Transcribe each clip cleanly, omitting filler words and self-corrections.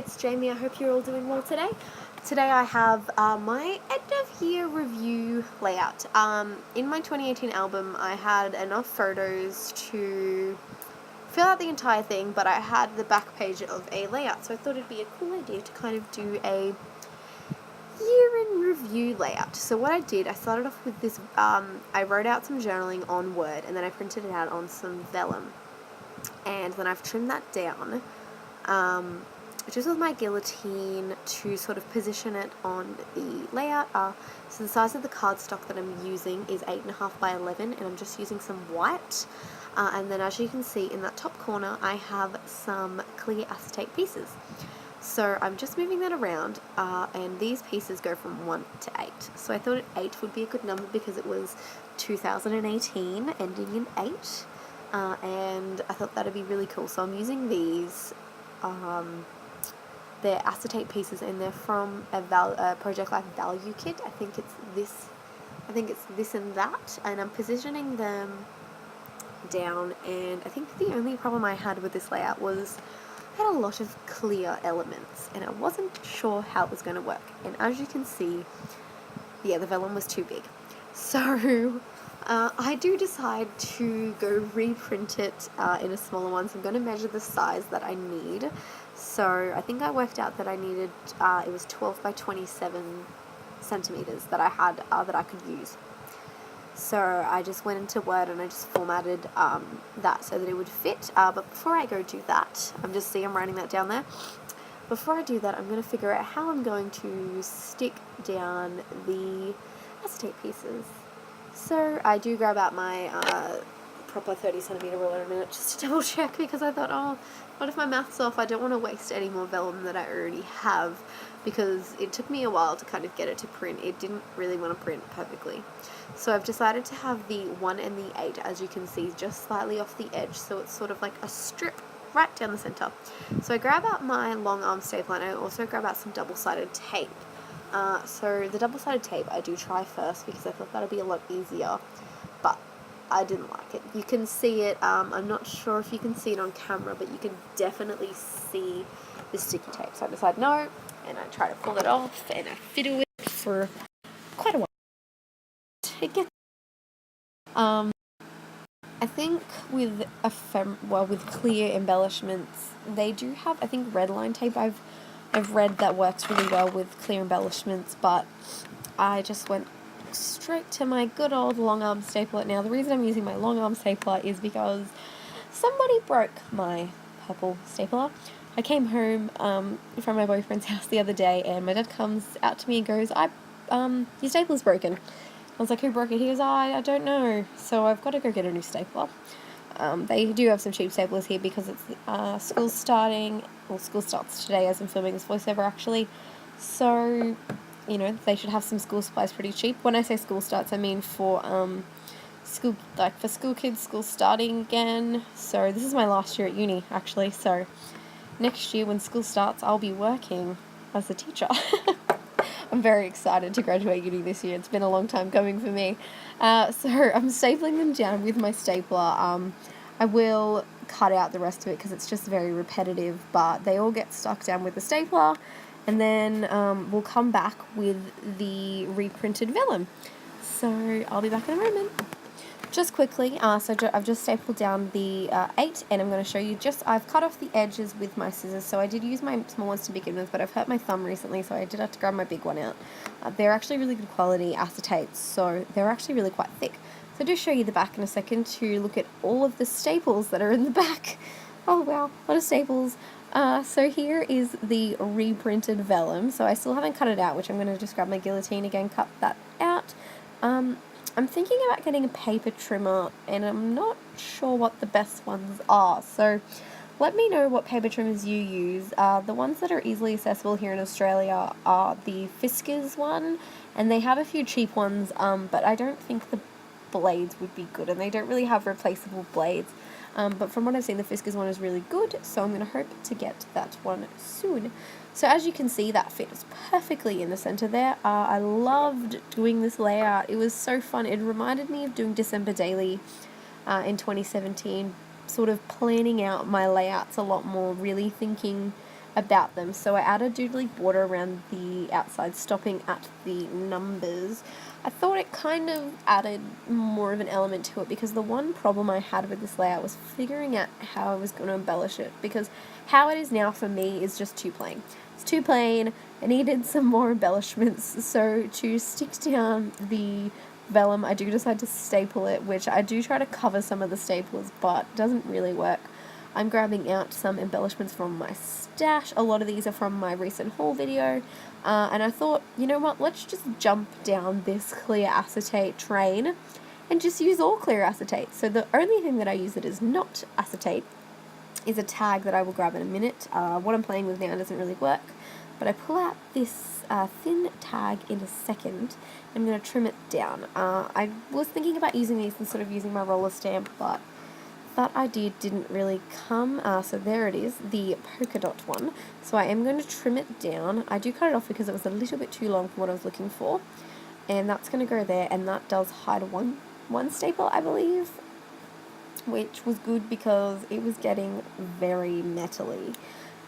it's Jamie. I hope you're all doing well today. Today I have my end of year review layout. In my 2018 album I had enough photos to fill out the entire thing, but I had the back page of a layout, so I thought it'd be a cool idea to kind of do a year in review layout. So what I did, I started off with this, I wrote out some journaling on Word and then I printed it out on some vellum, and then I've trimmed that down just with my guillotine to sort of position it on the layout. So the size of the cardstock that I'm using is 8.5 by 11, and I'm just using some white. And then as you can see in that top corner, I have some clear acetate pieces. So I'm just moving that around, and these pieces go from 1 to 8. So I thought 8 would be a good number because it was 2018 ending in 8. And I thought that'd be really cool. So I'm using these. They're acetate pieces, and they're from a Project Life Value Kit. I think it's this and that, and I'm positioning them down. And I think the only problem I had with this layout was I had a lot of clear elements, and I wasn't sure how it was going to work. And as you can see, yeah, the vellum was too big. So I do decide to go reprint it in a smaller one. So I'm going to measure the size that I need. So I think I worked out that I needed, it was 12 by 27 centimeters that I had, that I could use. So I just went into Word and I just formatted that so that it would fit. But before I go do that, I'm writing that down there. Before I do that, I'm going to figure out how I'm going to stick down the acetate pieces. So I do grab out my proper 30 centimeter ruler in a minute just to double check, because I thought, oh, what if my math's off? I don't want to waste any more vellum that I already have, because it took me a while to kind of get it to print. It didn't really want to print perfectly. So I've decided to have the 1 and the 8, as you can see, just slightly off the edge, so it's sort of like a strip right down the center. So I grab out my long arm stapler, and I also grab out some double-sided tape. So the double-sided tape I do try first because I thought that would be a lot easier, but I didn't like it. You can see it, I'm not sure if you can see it on camera, but you can definitely see the sticky tape. So I decided no, and I try to pull it off, and I fiddle with it for quite a while. It gets, I think with with clear embellishments, they do have, I think, red line tape I've read that works really well with clear embellishments, but I just went straight to my good old long arm stapler. Now the reason I'm using my long arm stapler is because somebody broke my purple stapler. I came home from my boyfriend's house the other day, and my dad comes out to me and goes, your stapler's broken. I was like, who broke it? He goes, I don't know. So I've got to go get a new stapler. They do have some cheap staplers here because it's school starting. Well, school starts today as I'm filming this voiceover, actually. So, you know, they should have some school supplies pretty cheap. When I say school starts, I mean for school kids, school starting again. So this is my last year at uni, actually. So next year when school starts, I'll be working as a teacher. I'm very excited to graduate uni this year. It's been a long time coming for me. So I'm stapling them down with my stapler. I will cut out the rest of it because it's just very repetitive, but they all get stuck down with the stapler, and then we'll come back with the reprinted vellum. So I'll be back in a moment. Just quickly, so I've just stapled down the 8, and I'm going to show you I've cut off the edges with my scissors. So I did use my small ones to begin with, but I've hurt my thumb recently, so I did have to grab my big one out. They're actually really good quality acetates, so they're actually really quite thick. So I'll just show you the back in a second to look at all of the staples that are in the back. Oh wow, a lot of staples. So here is the reprinted vellum. So I still haven't cut it out, which I'm going to just grab my guillotine again, cut that out. I'm thinking about getting a paper trimmer, and I'm not sure what the best ones are. So let me know what paper trimmers you use. The ones that are easily accessible here in Australia are the Fiskars one, and they have a few cheap ones, but I don't think the blades would be good, and they don't really have replaceable blades. But from what I've seen, the Fiskars one is really good, so I'm going to hope to get that one soon. So as you can see, that fits perfectly in the center there. I loved doing this layout. It was so fun. It reminded me of doing December Daily in 2017, sort of planning out my layouts a lot more, really thinking about them. So I added doodly border around the outside, stopping at the numbers. I thought it kind of added more of an element to it, because the one problem I had with this layout was figuring out how I was going to embellish it, because how it is now for me is just too plain. It's too plain. I needed some more embellishments. So to stick down the vellum, I do decide to staple it, which I do try to cover some of the staples, but it doesn't really work. I'm grabbing out some embellishments from my stash. A lot of these are from my recent haul video. And I thought, you know what, let's just jump down this clear acetate train and just use all clear acetate. So the only thing that I use that is not acetate is a tag that I will grab in a minute. What I'm playing with now doesn't really work, but I pull out this thin tag in a second. I'm going to trim it down. I was thinking about using these instead of using my roller stamp, but that idea didn't really come. So there it is, the polka dot one. So I am going to trim it down. I do cut it off because it was a little bit too long for what I was looking for. And that's going to go there, and that does hide one staple, I believe, which was good because it was getting very metally.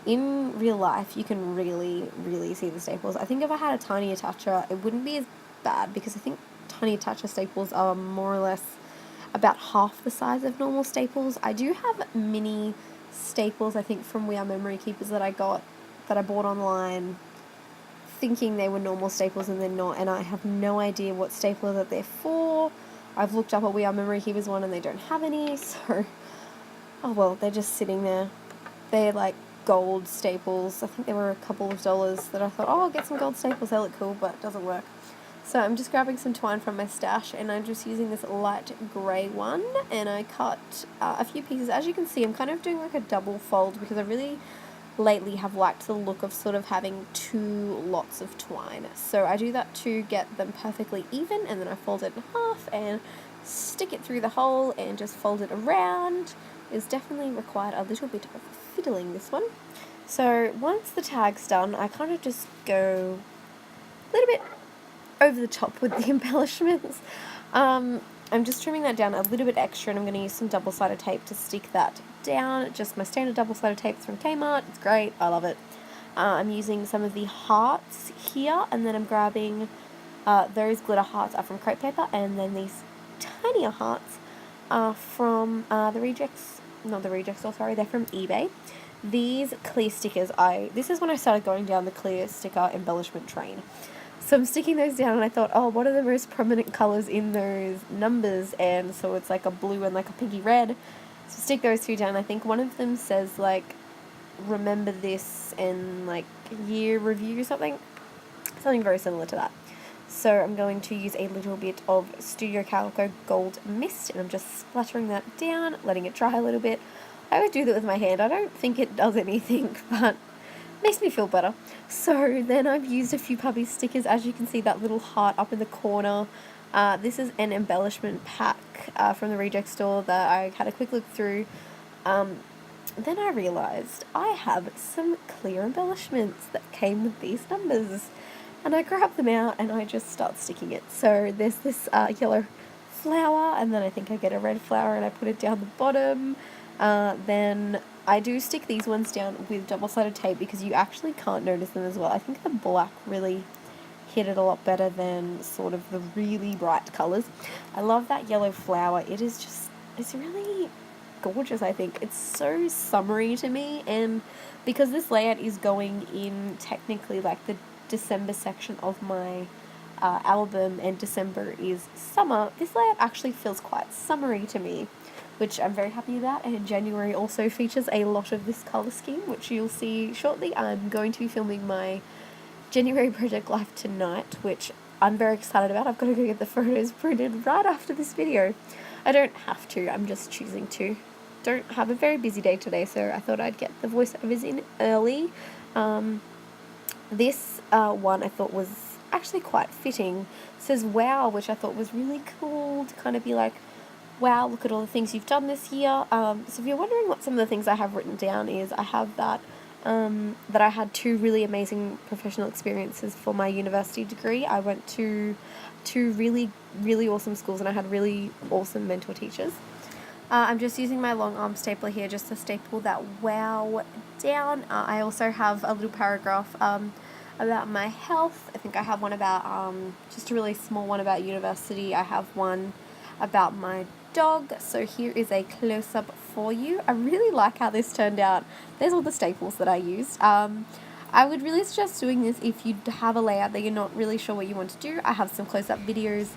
In real life, you can really, really see the staples. I think if I had a tiny attacher, it wouldn't be as bad, because I think tiny attacher staples are more or less about half the size of normal staples. I do have mini staples, I think, from We Are Memory Keepers that I bought online, thinking they were normal staples and they're not, and I have no idea what staple that they're for. I've looked up a We Are Memory Keepers one and they don't have any, so, oh well, they're just sitting there. They're like gold staples. I think they were a couple of dollars that I thought, oh, I'll get some gold staples, they look cool, but it doesn't work. So I'm just grabbing some twine from my stash, and I'm just using this light grey one, and I cut a few pieces. As you can see, I'm kind of doing like a double fold, because I really lately have liked the look of sort of having two lots of twine. So I do that to get them perfectly even, and then I fold it in half and stick it through the hole and just fold it around. It's definitely required a little bit of fiddling, this one. So once the tag's done, I kind of just go a little bit over the top with the embellishments. I'm just trimming that down a little bit extra, and I'm going to use some double-sided tape to stick that down. Just my standard double-sided tape from Kmart. It's great. I love it. I'm using some of the hearts here, and then I'm grabbing those glitter hearts are from crepe paper, and then these tinier hearts are from the rejects. Not the rejects, sorry, they're from eBay. These clear stickers, this is when I started going down the clear sticker embellishment train. So I'm sticking those down, and I thought, oh, what are the most prominent colours in those numbers? And so it's like a blue and like a pinky red. So stick those two down. I think one of them says like, remember this, and like year review or something very similar to that. So I'm going to use a little bit of Studio Calico Gold Mist, and I'm just splattering that down, letting it dry a little bit. I would do that with my hand. I don't think it does anything, but makes me feel better. So then I've used a few puppy stickers. As you can see, that little heart up in the corner. This is an embellishment pack from the reject store that I had a quick look through. Then I realised I have some clear embellishments that came with these numbers. And I grab them out and I just start sticking it. So there's this yellow flower, and then I think I get a red flower and I put it down the bottom. Then I do stick these ones down with double-sided tape, because you actually can't notice them as well. I think the black really hit it a lot better than sort of the really bright colours. I love that yellow flower. It's really gorgeous, I think. It's so summery to me, and because this layout is going in technically like the December section of my album, and December is summer, this layout actually feels quite summery to me, which I'm very happy about. And January also features a lot of this colour scheme, which you'll see shortly. I'm going to be filming my January project live tonight, which I'm very excited about. I've got to go get the photos printed right after this video. I don't have to, I'm just choosing to. Don't have a very busy day today, so I thought I'd get the voiceovers in early. This one I thought was actually quite fitting. It says wow, which I thought was really cool to kind of be like, wow, look at all the things you've done this year. So if you're wondering what some of the things I have written down is, I have that I had two really amazing professional experiences for my university degree. I went to two really, really awesome schools, and I had really awesome mentor teachers. I'm just using my long arm stapler here just to staple that wow down. I also have a little paragraph about my health. I think I have one about just a really small one about university. I have one about my dog. So here is a close-up for you. I really like how this turned out. There's all the staples that I used. I would really suggest doing this if you have a layout that you're not really sure what you want to do. I have some close-up videos,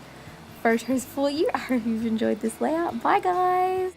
photos for you. I hope you've enjoyed this layout. Bye guys!